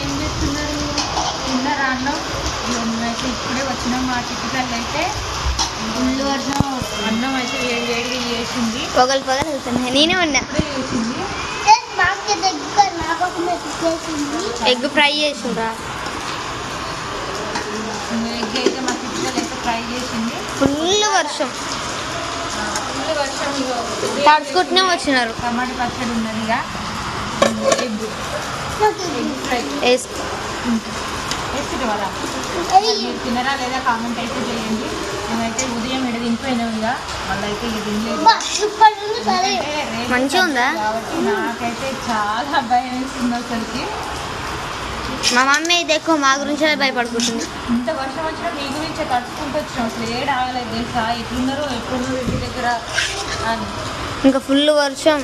ఏం చేస్తున్నారు? తిన్నారా అన్నం? మేమైతే ఇప్పుడే వచ్చినాం. మా చిట్టుకల్లు అయితే ఫుల్ వర్షం అన్నం అయితే వేడి వేడిగా చేసింది. పొగలు వెళ్తున్నాయి. నేనే ఉన్నా. చేసింది ఎగ్ ఫ్రై చేసిండ్రా. ఎగ్ అయితే మా చిట్టుకల్లు అయితే ఫ్రై చేసింది. ఫుల్ వర్షం తడుచుకుంటూనే వచ్చినారు. టమాటా పచ్చడి ఉన్నది. ఇక ఎగ్ ఫ్రై వేస్తుంది కదా. మీరు తినరా లేదా కామెంట్ అయితే చేయండి. మేమైతే ఉదయం ఇక్కడ తినిపోయినాం. ఇక మళ్ళీ అయితే ఇది తినలేదు. మంచిగా ఉందా కాబట్టి నాకైతే చాలా భయం వేస్తుంది అసలుకి. మా మమ్మీ అయితే ఎక్కువ మా గురించే భయపడుకుంటుంది. ఇంత వర్షం వచ్చినా మీ గురించే తడుచుకుంటూ వచ్చినాం. అసలు ఏడు ఆగలేదు తెలుసా. ఎట్లున్నారో ఎట్లున్నారో ఇంటి దగ్గర అని. ఇంకా ఫుల్ వర్షం